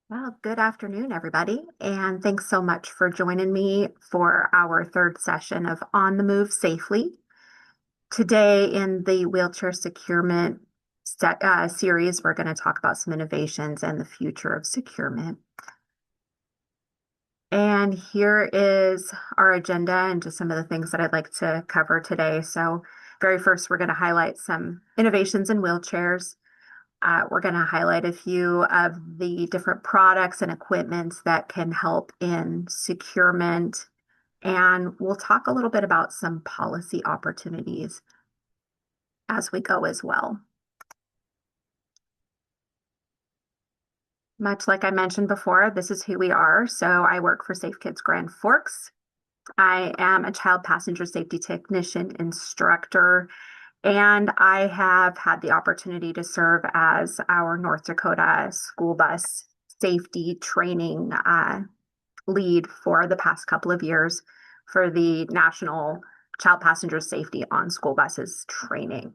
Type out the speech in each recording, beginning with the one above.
Well, good afternoon, everybody, and thanks so much for joining me for our third session of On the Move Safely. Today, in the wheelchair securement series, we're going to talk about some innovations and the future of securement. And here is our agenda and just some of the things that I'd like to cover today. So, very first, we're going to highlight some innovations in wheelchairs. We're going to highlight a few of the different products and equipments that can help in securement, and we'll talk a little bit about some policy opportunities as we go as well. Much like I mentioned before, this is who we are. So I work for Safe Kids Grand Forks. I am a child passenger safety technician instructor, and I have had the opportunity to serve as our North Dakota school bus safety training lead for the past couple of years for the National Child Passenger Safety on School Buses training.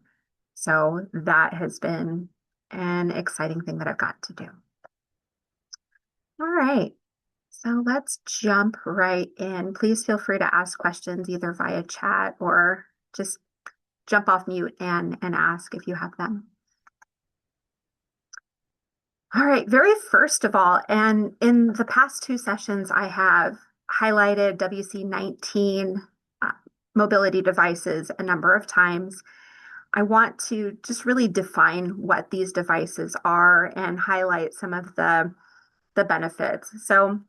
So that has been an exciting thing that I've got to do. All right. So let's jump right in. Please feel free to ask questions either via chat or just jump off mute and ask if you have them. All right, very first of all, and in the past two sessions, I have highlighted WC19 mobility devices a number of times. I want to just really define what these devices are and highlight some of the benefits. So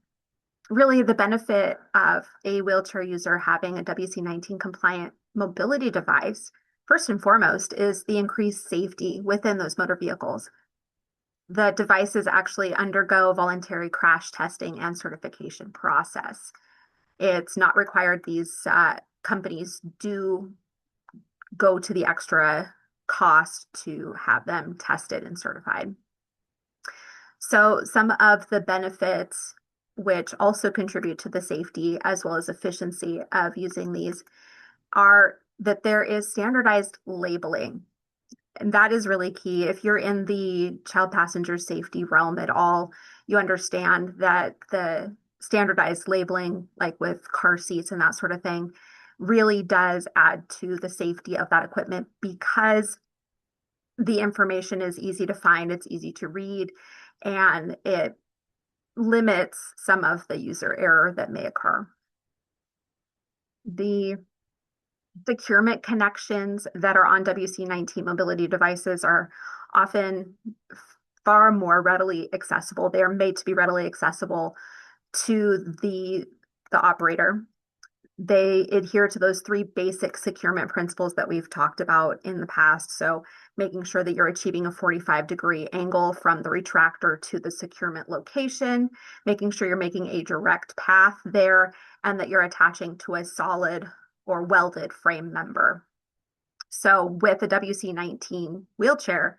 really the benefit of a wheelchair user having a WC19 compliant mobility device, first and foremost, is the increased safety within those motor vehicles. The devices actually undergo voluntary crash testing and certification process. It's not required these companies do go to the extra cost to have them tested and certified. So some of the benefits which also contribute to the safety as well as efficiency of using these are that there is standardized labeling. And that is really key. If you're in the child passenger safety realm at all, you understand that the standardized labeling, like with car seats and that sort of thing, really does add to the safety of that equipment because the information is easy to find, it's easy to read, and it limits some of the user error that may occur. The securement connections that are on WC19 mobility devices are often far more readily accessible. They are made to be readily accessible to the operator. They adhere to those three basic securement principles that we've talked about in the past. So making sure that you're achieving a 45-degree angle from the retractor to the securement location, making sure you're making a direct path there, and that you're attaching to a solid or welded frame member. So with a WC19 wheelchair,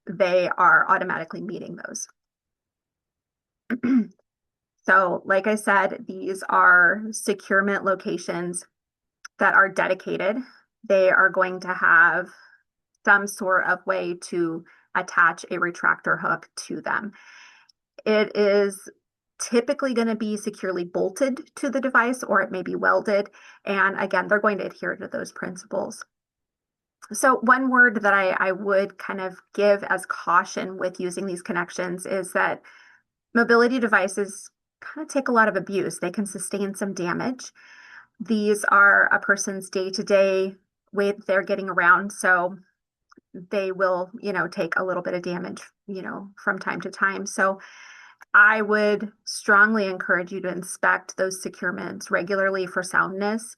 they are automatically meeting those. So like I said, these are securement locations that are dedicated. They are going to have some sort of way to attach a retractor hook to them. It is typically going to be securely bolted to the device, or it may be welded. And again, they're going to adhere to those principles. So one word that I would kind of give as caution with using these connections is that mobility devices kind of take a lot of abuse. They can sustain some damage. These are a person's day-to-day way that they're getting around. So they will, take a little bit of damage, from time to time. So I would strongly encourage you to inspect those securements regularly for soundness.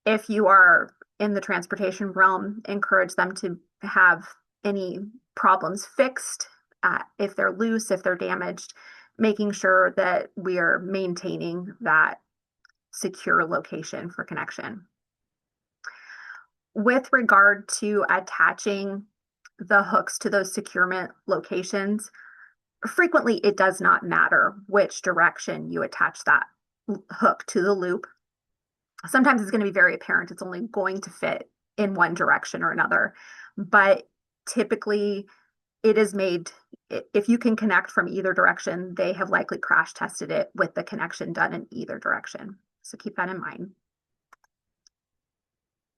If you are in the transportation realm, encourage them to have any problems fixed. If they're loose, if they're damaged, making sure that we are maintaining that secure location for connection. With regard to attaching the hooks to those securement locations, frequently it does not matter which direction you attach that hook to the loop. Sometimes it's going to be very apparent it's only going to fit in one direction or another, but typically it is made if you can connect from either direction, they have likely crash tested it with the connection done in either direction. So keep that in mind.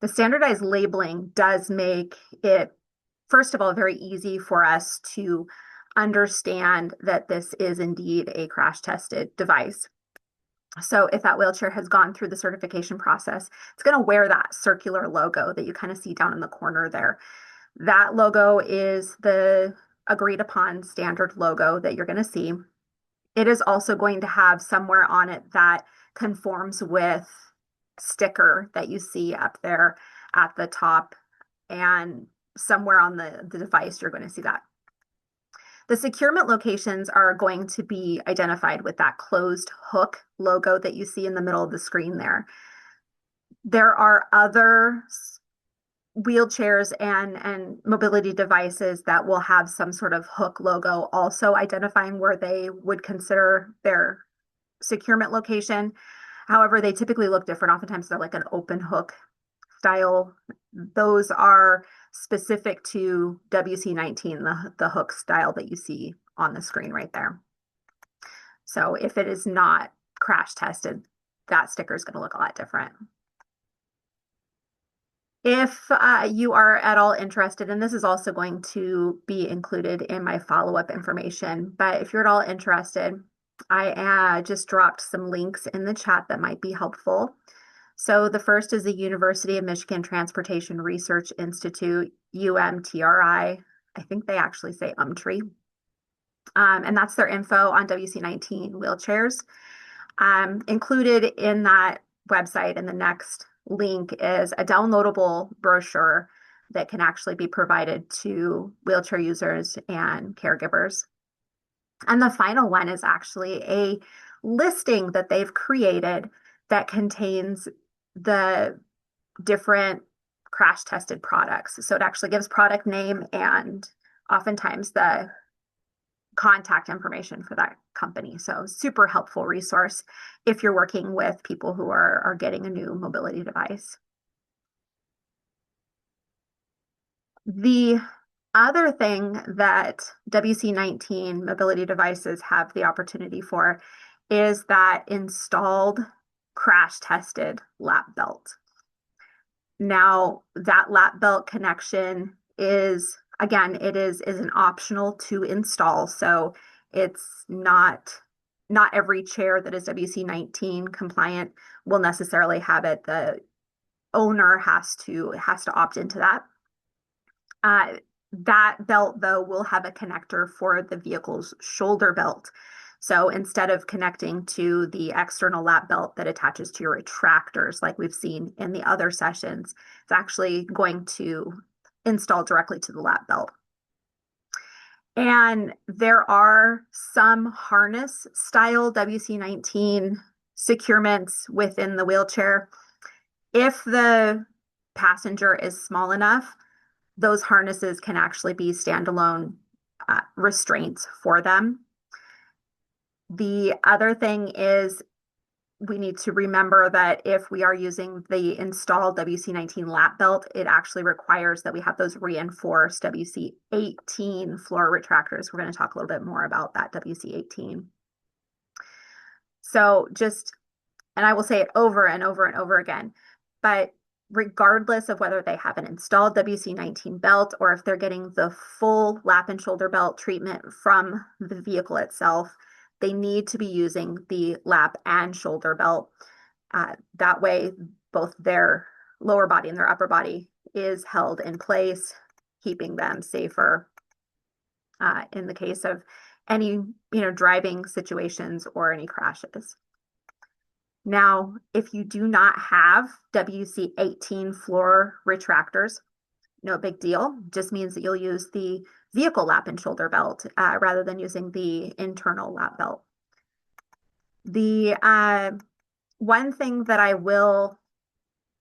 The standardized labeling does make it, first of all, very easy for us to understand that this is indeed a crash tested device. So if that wheelchair has gone through the certification process, it's going to wear that circular logo that you kind of see down in the corner there. That logo is the agreed upon standard logo that you're going to see. It is also going to have somewhere on it that conforms with sticker that you see up there at the top, and somewhere on the device, you're going to see that. The securement locations are going to be identified with that closed hook logo that you see in the middle of the screen there. There are other wheelchairs and mobility devices that will have some sort of hook logo also identifying where they would consider their securement location. However, they typically look different. Oftentimes they're like an open hook style. Those are specific to WC19, the hook style that you see on the screen right there. So if it is not crash tested, that sticker is going to look a lot different. If you are at all interested, and this is also going to be included in my follow-up information, but if you're at all interested, I just dropped some links in the chat that might be helpful. So the first is the University of Michigan Transportation Research Institute, UMTRI. I think they actually say UMTRI. And that's their info on WC19 wheelchairs. Included in that website, and the next link is a downloadable brochure that can actually be provided to wheelchair users and caregivers. And the final one is actually a listing that they've created that contains the different crash tested products. So it actually gives product name and oftentimes the contact information for that company. So super helpful resource if you're working with people who are getting a new mobility device. The other thing that WC19 mobility devices have the opportunity for is that installed crash tested lap belt. Now that lap belt connection is, again, it is an optional to install. So it's not every chair that is WC19 compliant will necessarily have it. The owner has to opt into that. That belt, though, will have a connector for the vehicle's shoulder belt. So instead of connecting to the external lap belt that attaches to your retractors, like we've seen in the other sessions, it's actually going to install directly to the lap belt. And there are some harness style WC19 securements within the wheelchair. If the passenger is small enough, those harnesses can actually be standalone restraints for them. The other thing is we need to remember that if we are using the installed WC19 lap belt, it actually requires that we have those reinforced WC18 floor retractors. We're going to talk a little bit more about that WC18. So and I will say it over and over and over again, but regardless of whether they have an installed WC19 belt or if they're getting the full lap and shoulder belt treatment from the vehicle itself, they need to be using the lap and shoulder belt. That way, both their lower body and their upper body is held in place, keeping them safer in the case of any driving situations or any crashes. Now, if you do not have WC18 floor retractors, no big deal. Just means that you'll use the vehicle lap and shoulder belt rather than using the internal lap belt. The one thing that I will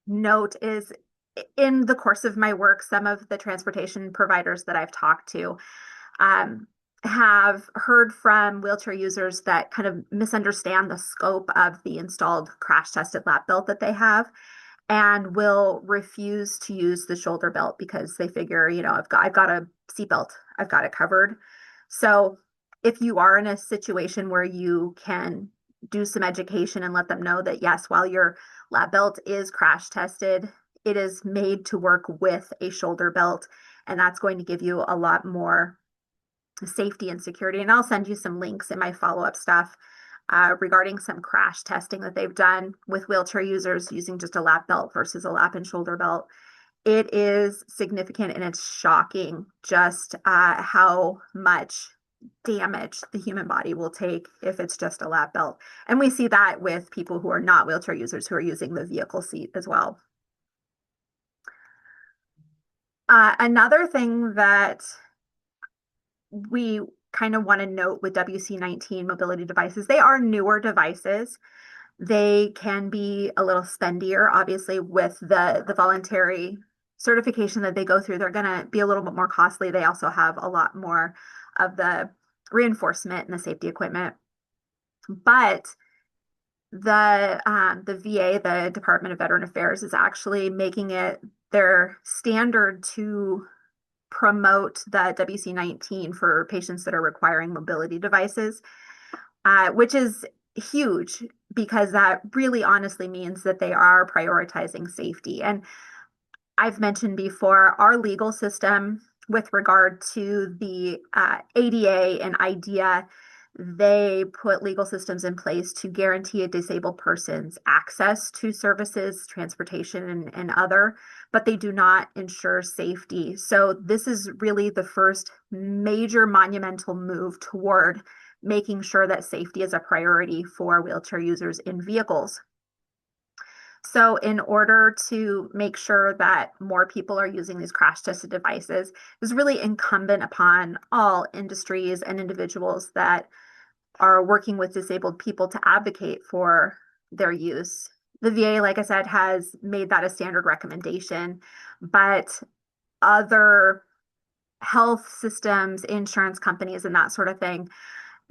note is in the course of my work, some of the transportation providers that I've talked to have heard from wheelchair users that kind of misunderstand the scope of the installed crash tested lap belt that they have and will refuse to use the shoulder belt because they figure, I've got a seat belt, I've got it covered. So if you are in a situation where you can do some education and let them know that yes, while your lap belt is crash tested, it is made to work with a shoulder belt, and that's going to give you a lot more safety and security. And I'll send you some links in my follow-up stuff regarding some crash testing that they've done with wheelchair users using just a lap belt versus a lap and shoulder belt. It is significant and it's shocking just how much damage the human body will take if it's just a lap belt. And we see that with people who are not wheelchair users who are using the vehicle seat as well. Another thing that we kind of want to note with WC19 mobility devices, they are newer devices. They can be a little spendier, obviously, with the voluntary certification that they go through. They're going to be a little bit more costly. They also have a lot more of the reinforcement and the safety equipment. But the VA, the Department of Veteran Affairs, is actually making it their standard to promote the WC19 for patients that are requiring mobility devices, which is huge because that really honestly means that they are prioritizing safety. And I've mentioned before, our legal system with regard to the ADA and IDEA, they put legal systems in place to guarantee a disabled person's access to services, transportation, and other, but they do not ensure safety. So this is really the first major monumental move toward making sure that safety is a priority for wheelchair users in vehicles. So in order to make sure that more people are using these crash tested devices, it's really incumbent upon all industries and individuals that are working with disabled people to advocate for their use. The VA, like I said, has made that a standard recommendation, but other health systems, insurance companies, and that sort of thing,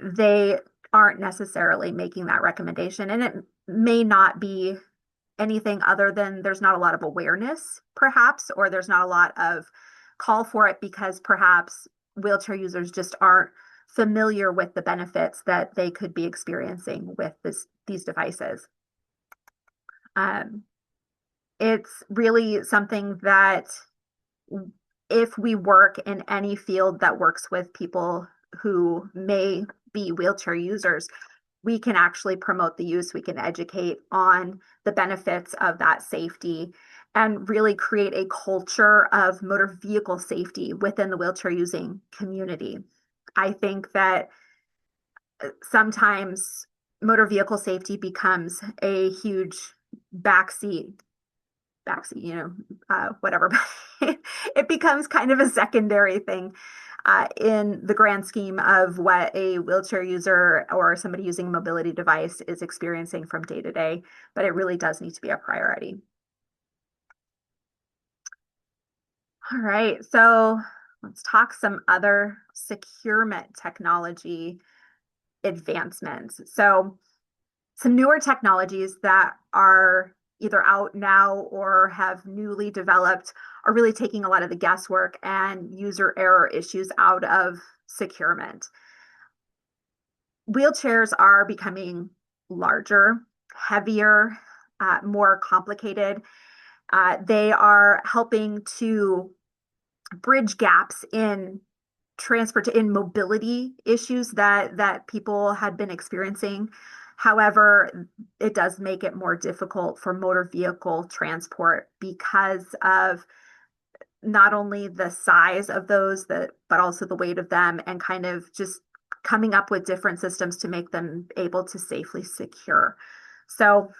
they aren't necessarily making that recommendation. And it may not be anything other than there's not a lot of awareness, perhaps, or there's not a lot of call for it because perhaps wheelchair users just aren't familiar with the benefits that they could be experiencing with these devices. It's really something that if we work in any field that works with people who may be wheelchair users, we can actually promote the use, we can educate on the benefits of that safety and really create a culture of motor vehicle safety within the wheelchair using community. I think that sometimes motor vehicle safety becomes a huge backseat, whatever. It becomes kind of a secondary thing in the grand scheme of what a wheelchair user or somebody using a mobility device is experiencing from day to day, but it really does need to be a priority. All right, so let's talk some other securement technology advancements. So some newer technologies that are either out now or have newly developed are really taking a lot of the guesswork and user error issues out of securement. Wheelchairs are becoming larger, heavier, more complicated. They are helping to bridge gaps in mobility issues that people had been experiencing. However, it does make it more difficult for motor vehicle transport because of not only the size of those but also the weight of them and kind of just coming up with different systems to make them able to safely secure. So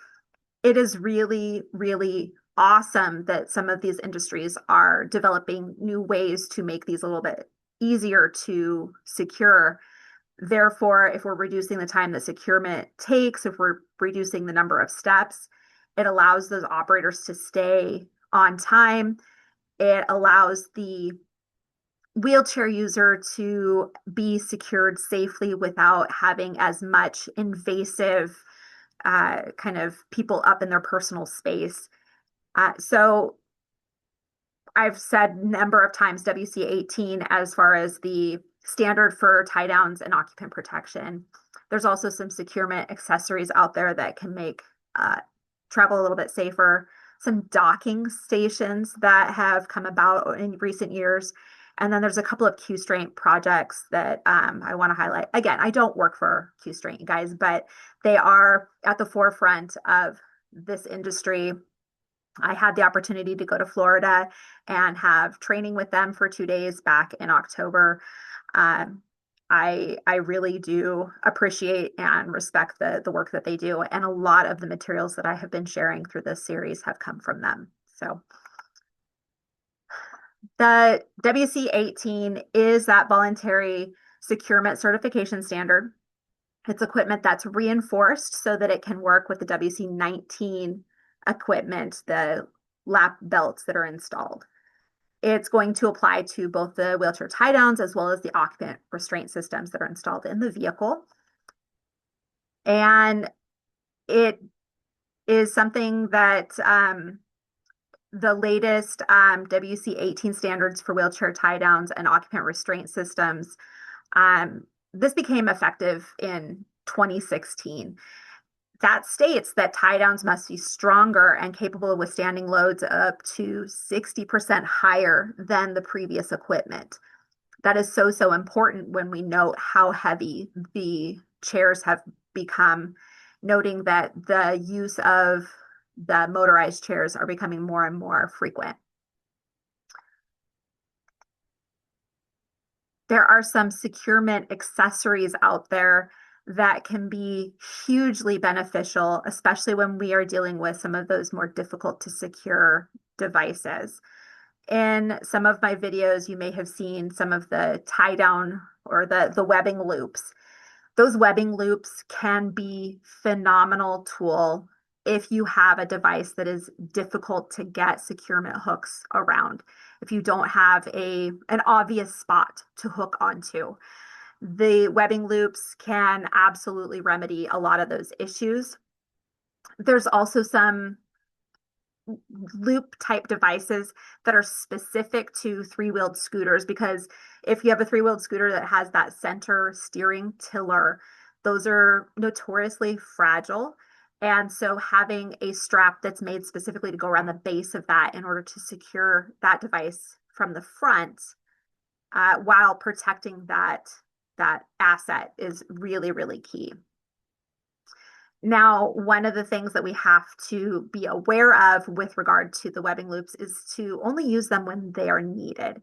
it is really, really awesome that some of these industries are developing new ways to make these a little bit easier to secure. Therefore, if we're reducing the time that securement takes, if we're reducing the number of steps, it allows those operators to stay on time. It allows the wheelchair user to be secured safely without having as much invasive kind of people up in their personal space. So I've said a number of times WC18 as far as the standard for tie downs and occupant protection. There's also some securement accessories out there that can make travel a little bit safer. Some docking stations that have come about in recent years. And then there's a couple of Q-Straint projects that I want to highlight. Again, I don't work for Q-Straint, guys, but they are at the forefront of this industry. I had the opportunity to go to Florida and have training with them for 2 days back in October. Um, I really do appreciate and respect the work that they do, and a lot of the materials that I have been sharing through this series have come from them. So the WC18 is that voluntary securement certification standard. It's equipment that's reinforced so that it can work with the WC19 equipment, the lap belts that are installed. It's going to apply to both the wheelchair tie downs as well as the occupant restraint systems that are installed in the vehicle. And it is something that the latest WC18 standards for wheelchair tie downs and occupant restraint systems, this became effective in 2016. That states that tie downs must be stronger and capable of withstanding loads up to 60% higher than the previous equipment. That is so, so important when we note how heavy the chairs have become, noting that the use of the motorized chairs are becoming more and more frequent. There are some securement accessories out there that can be hugely beneficial, especially when we are dealing with some of those more difficult to secure devices. In some of my videos, you may have seen some of the tie down or the webbing loops. Those webbing loops can be phenomenal tool if you have a device that is difficult to get securement hooks around. If you don't have an obvious spot to hook onto, the webbing loops can absolutely remedy a lot of those issues. There's also some loop type devices that are specific to three-wheeled scooters, because if you have a three-wheeled scooter that has that center steering tiller, those are notoriously fragile. And so having a strap that's made specifically to go around the base of that in order to secure that device from the front while protecting that asset is really, really key. Now, one of the things that we have to be aware of with regard to the webbing loops is to only use them when they are needed.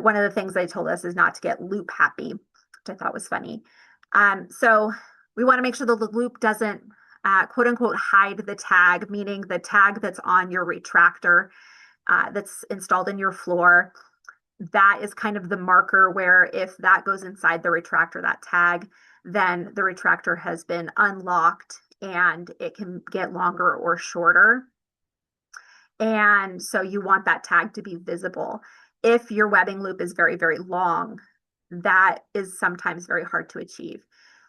One of the things they told us is not to get loop happy, which I thought was funny. So we want to make sure the loop doesn't quote unquote hide the tag, meaning the tag that's on your retractor that's installed in your floor. That is kind of the marker where if that goes inside the retractor, that tag, then the retractor has been unlocked and it can get longer or shorter. And so you want that tag to be visible. If your webbing loop is very, very long, that is sometimes very hard to achieve.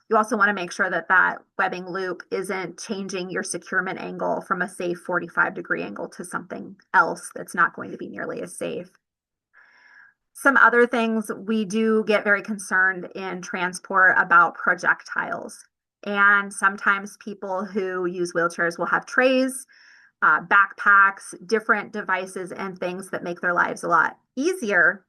You also want to make sure that that webbing loop isn't changing your securement angle from a safe 45-degree angle to something else that's not going to be nearly as safe. Some other things, we do get very concerned in transport about projectiles. And sometimes people who use wheelchairs will have trays, backpacks, different devices and things that make their lives a lot easier.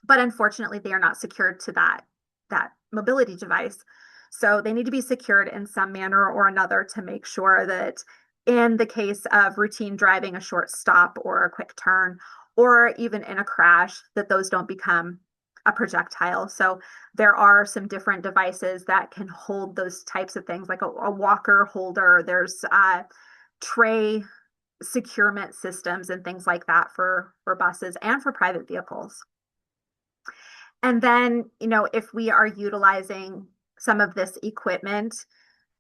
But unfortunately, they are not secured to that mobility device. So they need to be secured in some manner or another to make sure that in the case of routine driving, a short stop or a quick turn, or even in a crash, that those don't become a projectile. So there are some different devices that can hold those types of things, like a walker holder. There's tray securement systems and things like that for buses and for private vehicles. And then, if we are utilizing some of this equipment,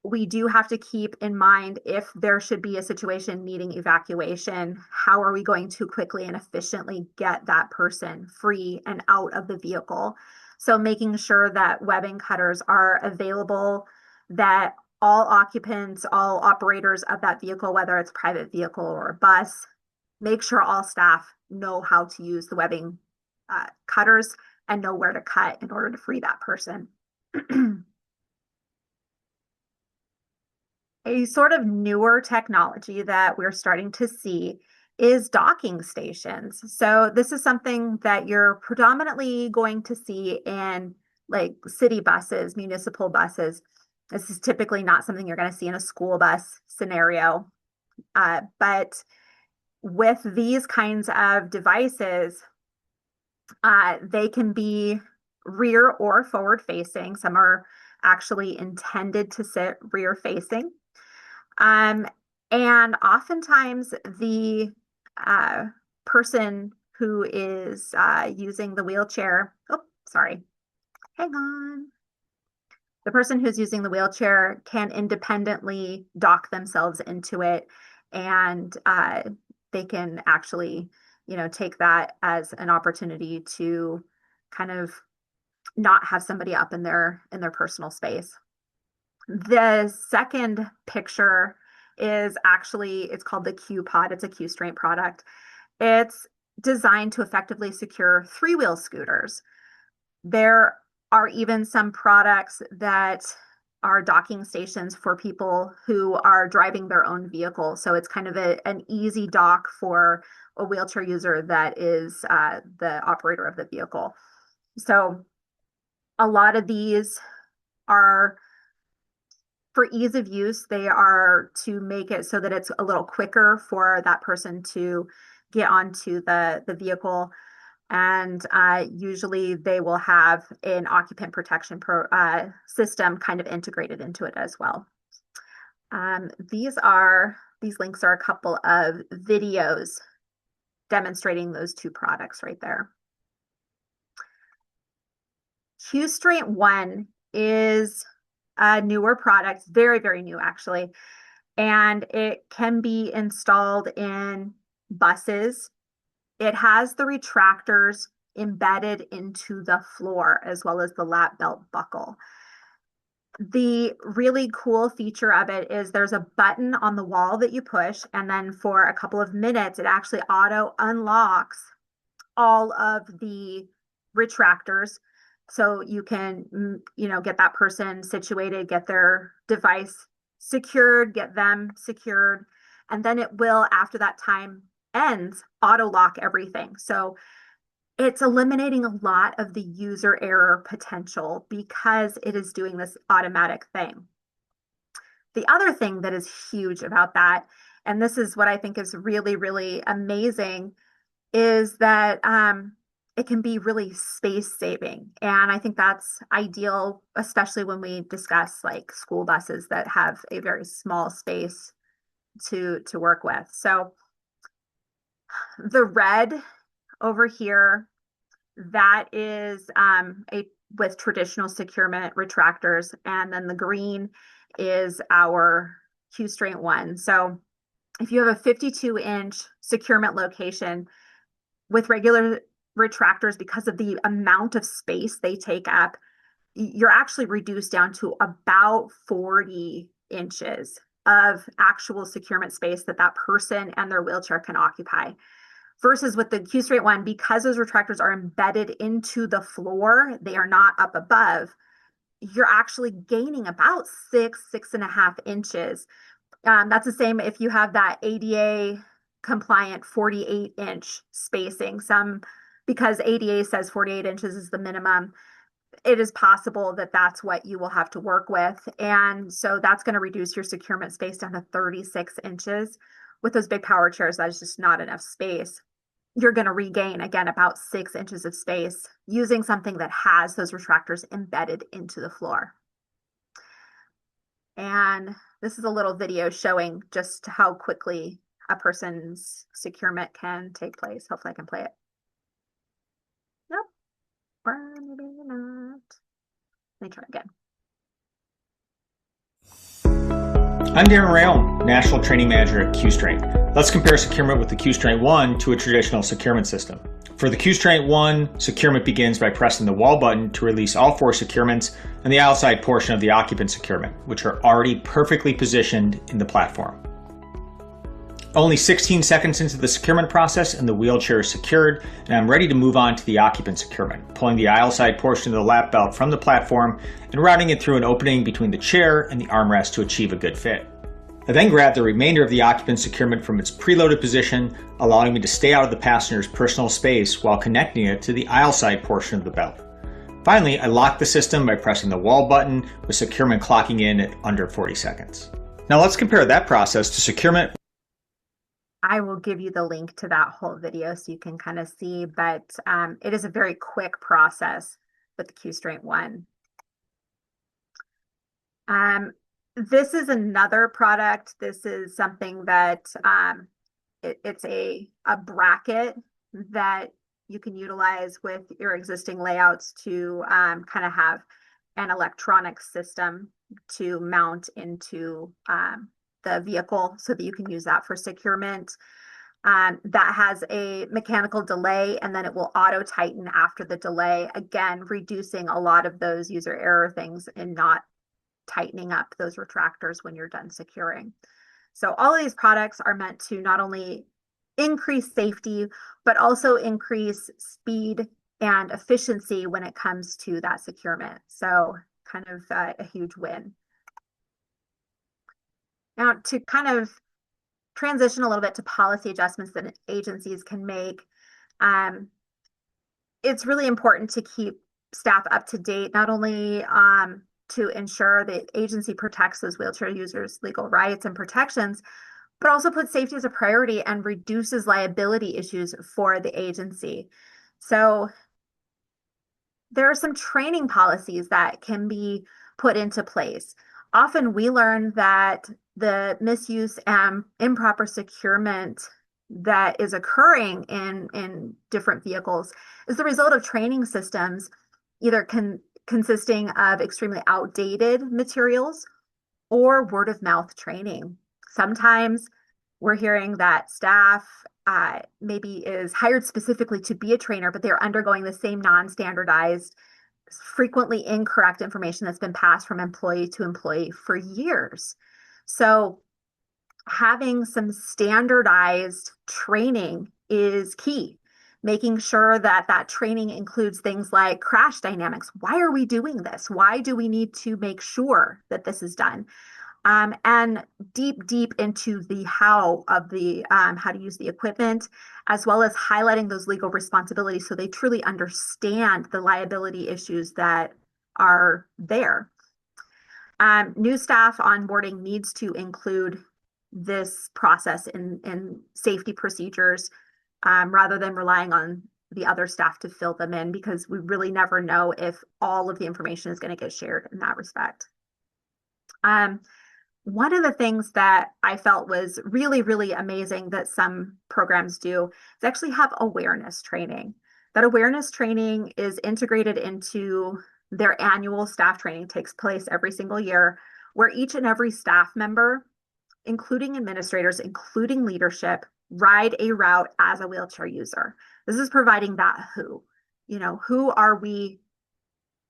we do have to keep in mind if there should be a situation needing evacuation, how are we going to quickly and efficiently get that person free and out of the vehicle? So making sure that webbing cutters are available, that all occupants, all operators of that vehicle, whether it's a private vehicle or a bus, make sure all staff know how to use the webbing cutters and know where to cut in order to free that person. A sort of newer technology that we're starting to see is docking stations. So this is something that you're predominantly going to see in like city buses, municipal buses. This is typically not something you're going to see in a school bus scenario. But with these kinds of devices, they can be rear or forward facing. Some are actually intended to sit rear facing. And oftentimes the person who is using the wheelchair, oh, sorry, hang on. The person who's using the wheelchair can independently dock themselves into it, and they can actually, take that as an opportunity to kind of not have somebody up in their personal space. The second picture is actually, it's called the Q Pod. It's a Q'Straint product. It's designed to effectively secure three-wheel scooters. There are even some products that are docking stations for people who are driving their own vehicle. So it's kind of an easy dock for a wheelchair user that is the operator of the vehicle. So a lot of these are, for ease of use, they are to make it so that it's a little quicker for that person to get onto the vehicle. And usually they will have an occupant protection system kind of integrated into it as well. These links are a couple of videos demonstrating those two products right there. Q'Straint 1 is a newer product, very, very new actually, and it can be installed in buses. It has the retractors embedded into the floor as well as the lap belt buckle. The really cool feature of it is there's a button on the wall that you push, and then for a couple of minutes, it actually auto unlocks all of the retractors. So you can, get that person situated, get their device secured, get them secured, and then it will, after that time ends, auto lock everything. So it's eliminating a lot of the user error potential because it is doing this automatic thing. The other thing that is huge about that, and this is what I think is really, really amazing, is that it can be really space saving. And I think that's ideal, especially when we discuss like school buses that have a very small space to work with. So the red over here, that is with traditional securement retractors, and then the green is our Q'Straint 1. So if you have a 52-inch securement location with regular retractors, because of the amount of space they take up, you're actually reduced down to about 40 inches of actual securement space that person and their wheelchair can occupy. Versus with the Q'Straint 1, because those retractors are embedded into the floor, they are not up above, you're actually gaining about 6.5 inches. That's the same if you have that ADA compliant 48-inch spacing. Because ADA says 48 inches is the minimum, it is possible that that's what you will have to work with. And so that's going to reduce your securement space down to 36 inches. With those big power chairs, that is just not enough space. You're going to regain, again, about 6 inches of space using something that has those retractors embedded into the floor. And this is a little video showing just how quickly a person's securement can take place. Hopefully I can play it. Nope. Or maybe not. Let me try again. I'm Darren Rail, National Training Manager at Q'Straint. Let's compare securement with the Q'Straint 1 to a traditional securement system. For the Q'Straint 1, securement begins by pressing the wall button to release all 4 securements and the outside portion of the occupant securement, which are already perfectly positioned in the platform. Only 16 seconds into the securement process and the wheelchair is secured, and I'm ready to move on to the occupant securement, pulling the aisle side portion of the lap belt from the platform and routing it through an opening between the chair and the armrest to achieve a good fit. I then grab the remainder of the occupant securement from its preloaded position, allowing me to stay out of the passenger's personal space while connecting it to the aisle side portion of the belt. Finally, I lock the system by pressing the wall button, with securement clocking in at under 40 seconds. Now let's compare that process to securement. I will give you the link to that whole video so you can kind of see, but it is a very quick process with the Q-Straight 1. This is another product. This is something that it's a bracket that you can utilize with your existing layouts to kind of have an electronic system to mount into the vehicle so that you can use that for securement. That has a mechanical delay, and then it will auto tighten after the delay, again, reducing a lot of those user error things and not tightening up those retractors when you're done securing. So all of these products are meant to not only increase safety, but also increase speed and efficiency when it comes to that securement. So kind of a huge win. Now, to kind of transition a little bit to policy adjustments that agencies can make, it's really important to keep staff up to date, not only to ensure that agency protects those wheelchair users' legal rights and protections, but also puts safety as a priority and reduces liability issues for the agency. So there are some training policies that can be put into place. Often we learn that the misuse and improper securement that is occurring in different vehicles is the result of training systems either consisting of extremely outdated materials or word of mouth training. Sometimes we're hearing that staff maybe is hired specifically to be a trainer, but they're undergoing the same non-standardized, frequently incorrect information that's been passed from employee to employee for years. So having some standardized training is key. Making sure that that training includes things like crash dynamics. Why are we doing this? Why do we need to make sure that this is done? And deep into the how of the how to use the equipment, as well as highlighting those legal responsibilities so they truly understand the liability issues that are there. New staff onboarding needs to include this process in safety procedures rather than relying on the other staff to fill them in, because we really never know if all of the information is going to get shared in that respect. One of the things that I felt was really, really amazing that some programs do is actually have awareness training. That awareness training is integrated into their annual staff training, takes place every single year, where each and every staff member, including administrators, including leadership, ride a route as a wheelchair user. This is providing that who are we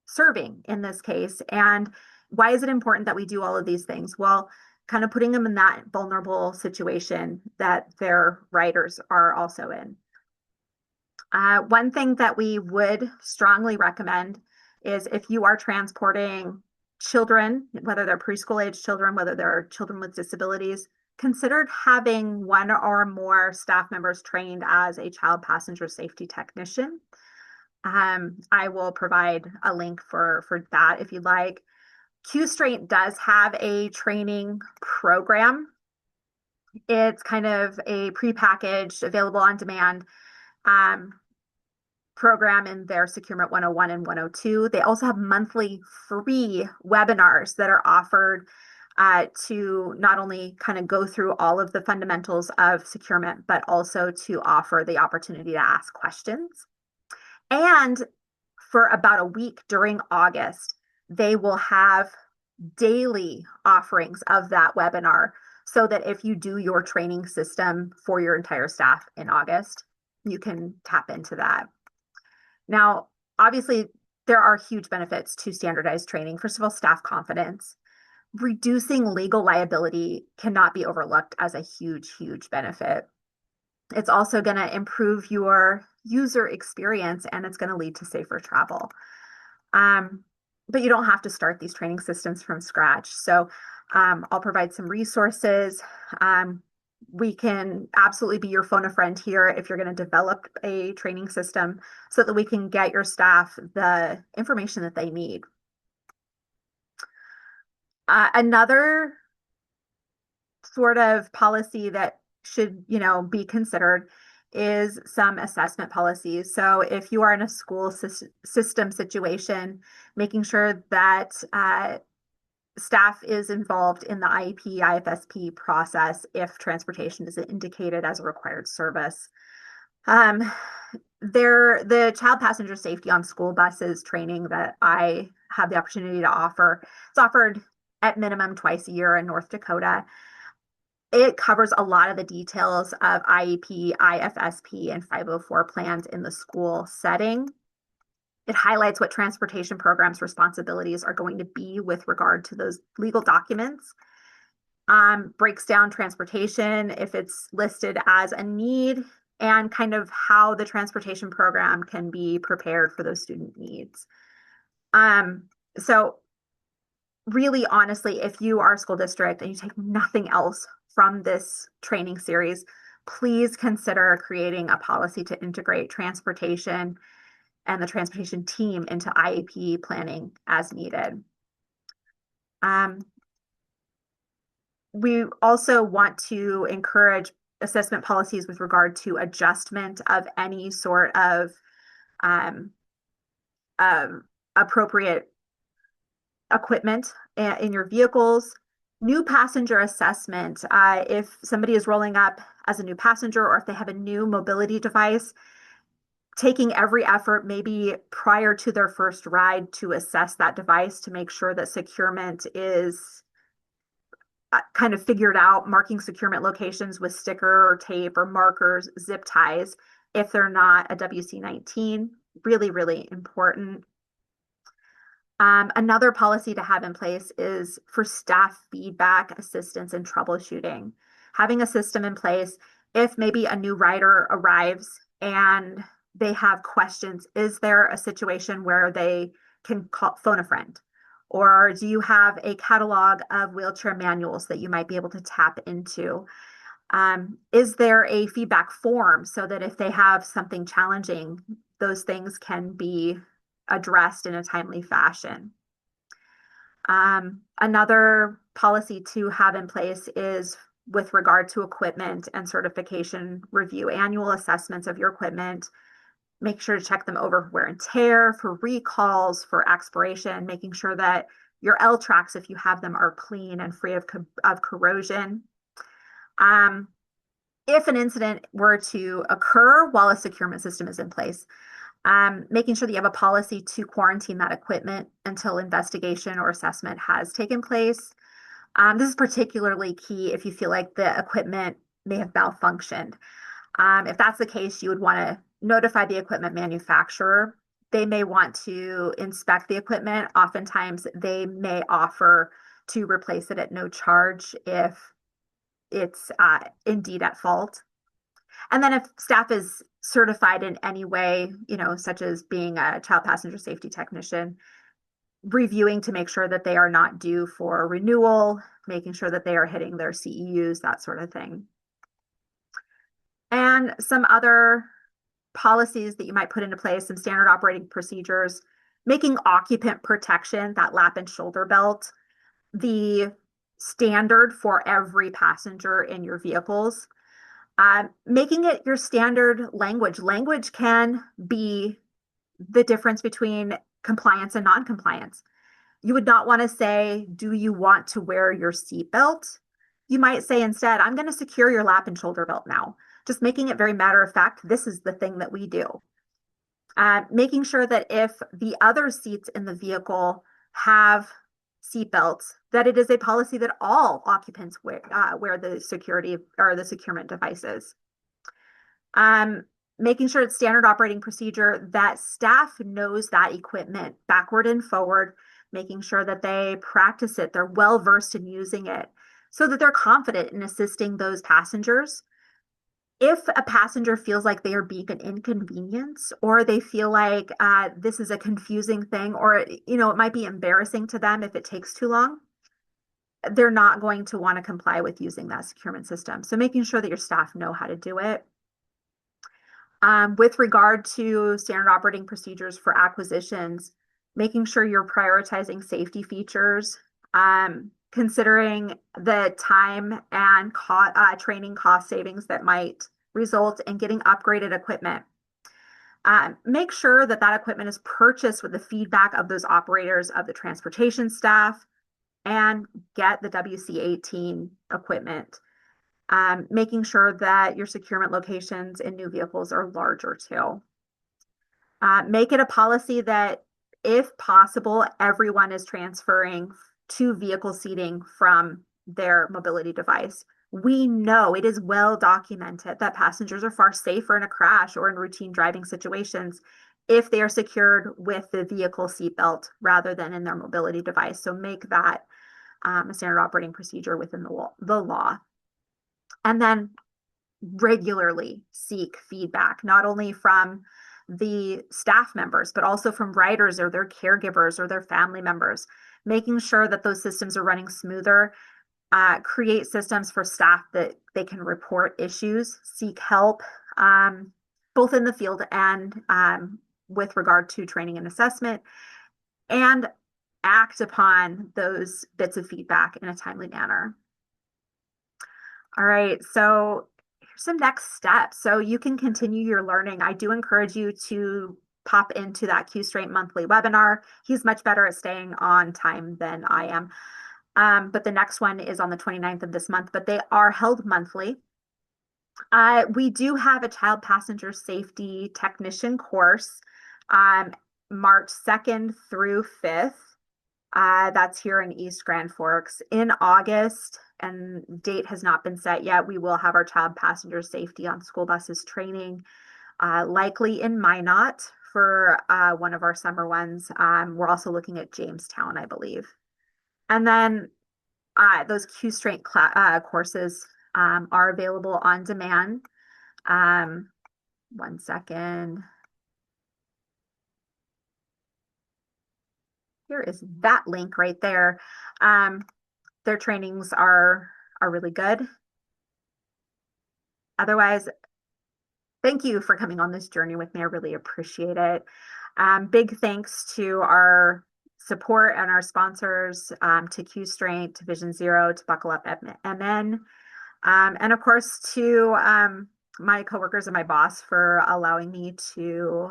serving in this case? And why is it important that we do all of these things? Well, kind of putting them in that vulnerable situation that their riders are also in. One thing that we would strongly recommend is if you are transporting children, whether they're preschool age children, whether they're children with disabilities, consider having one or more staff members trained as a child passenger safety technician. I will provide a link for that if you'd like. Q-Straight does have a training program. It's kind of a prepackaged, available on demand program in their Securement 101 and 102. They also have monthly free webinars that are offered to not only kind of go through all of the fundamentals of securement, but also to offer the opportunity to ask questions. And for about a week during August, they will have daily offerings of that webinar, so that if you do your training system for your entire staff in August, you can tap into that. Now, obviously, there are huge benefits to standardized training. First of all, staff confidence. Reducing legal liability cannot be overlooked as a huge, huge benefit. It's also going to improve your user experience and it's going to lead to safer travel. Um, but you don't have to start these training systems from scratch. So I'll provide some resources. Um, we can absolutely be your phone a friend here if you're going to develop a training system so that we can get your staff the information that they need. Another sort of policy that should, be considered is some assessment policies. So if you are in a school system situation, making sure that staff is involved in the IEP, IFSP process if transportation is indicated as a required service. Um, the child passenger safety on school buses training that I have the opportunity to offer, it's offered at minimum twice a year in North Dakota. It covers a lot of the details of IEP, IFSP, and 504 plans in the school setting. It highlights what transportation programs' responsibilities are going to be with regard to those legal documents. Breaks down transportation if it's listed as a need and kind of how the transportation program can be prepared for those student needs. So really honestly, if you are a school district and you take nothing else from this training series, please consider creating a policy to integrate transportation and the transportation team into IEP planning as needed. We also want to encourage assessment policies with regard to adjustment of any sort of um, appropriate equipment in your vehicles. New passenger assessment. If somebody is rolling up as a new passenger or if they have a new mobility device, taking every effort, maybe prior to their first ride, to assess that device to make sure that securement is kind of figured out, marking securement locations with sticker or tape or markers, zip ties, if they're not a WC-19. Really, really important. Another policy to have in place is for staff feedback, assistance, and troubleshooting. Having a system in place, if maybe a new rider arrives and they have questions, is there a situation where they can phone a friend? Or do you have a catalog of wheelchair manuals that you might be able to tap into? Is there a feedback form so that if they have something challenging, those things can be addressed in a timely fashion? Another policy to have in place is with regard to equipment and certification review, annual assessments of your equipment. Make sure to check them over for wear and tear, for recalls, for expiration, making sure that your L tracks, if you have them, are clean and free of corrosion. If an incident were to occur while a securement system is in place, making sure that you have a policy to quarantine that equipment until investigation or assessment has taken place. This is particularly key if you feel like the equipment may have malfunctioned. If that's the case, you would want to notify the equipment manufacturer. They may want to inspect the equipment. Oftentimes, they may offer to replace it at no charge if it's indeed at fault. And then if staff is certified in any way, such as being a child passenger safety technician, reviewing to make sure that they are not due for renewal, making sure that they are hitting their CEUs, that sort of thing. And some other policies that you might put into place, some standard operating procedures, making occupant protection, that lap and shoulder belt, the standard for every passenger in your vehicles. Making it your standard language. Language can be the difference between compliance and non-compliance. You would not want to say, do you want to wear your seatbelt? You might say instead, I'm going to secure your lap and shoulder belt now. Just making it very matter of fact, this is the thing that we do. Making sure that if the other seats in the vehicle have seatbelts, that it is a policy that all occupants wear the security or the securement devices. Making sure it's standard operating procedure that staff knows that equipment backward and forward, making sure that they practice it, they're well versed in using it so that they're confident in assisting those passengers. If a passenger feels like they are being an inconvenience, or they feel like this is a confusing thing, or it might be embarrassing to them if it takes too long, they're not going to want to comply with using that securement system. So making sure that your staff know how to do it. With regard to standard operating procedures for acquisitions, making sure you're prioritizing safety features, considering the time and training cost savings that might result in getting upgraded equipment. Make sure that that equipment is purchased with the feedback of those operators, of the transportation staff, and get the WC18 equipment. Making sure that your securement locations in new vehicles are larger too. Make it a policy that, if possible, everyone is transferring to vehicle seating from their mobility device. We know it is well documented that passengers are far safer in a crash or in routine driving situations if they are secured with the vehicle seatbelt rather than in their mobility device. So make that a standard operating procedure within the law. And then regularly seek feedback, not only from the staff members, but also from riders or their caregivers or their family members, making sure that those systems are running smoother. Create systems for staff that they can report issues, seek help, both in the field and with regard to training and assessment, and act upon those bits of feedback in a timely manner. All right, so here's some next steps. So you can continue your learning. I do encourage you to pop into that Q-Straight monthly webinar. He's much better at staying on time than I am. But the next one is on the 29th of this month, but they are held monthly. We do have a child passenger safety technician course, March 2nd through 5th. That's here in East Grand Forks. In August, and date has not been set yet, we will have our child passenger safety on school buses training, likely in Minot for one of our summer ones. We're also looking at Jamestown, I believe. And then those Q-Straight courses are available on demand. One second. Here is that link right there. Their trainings are really good. Otherwise, thank you for coming on this journey with me. I really appreciate it. Big thanks to our support and our sponsors, to Q-Straight, to Vision Zero, to Buckle Up MN, and of course to my coworkers and my boss for allowing me to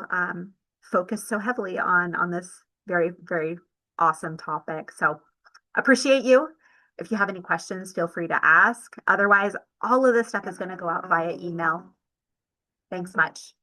focus so heavily on this very, very awesome topic. So appreciate you. If you have any questions, feel free to ask. Otherwise, all of this stuff is going to go out via email. Thanks much.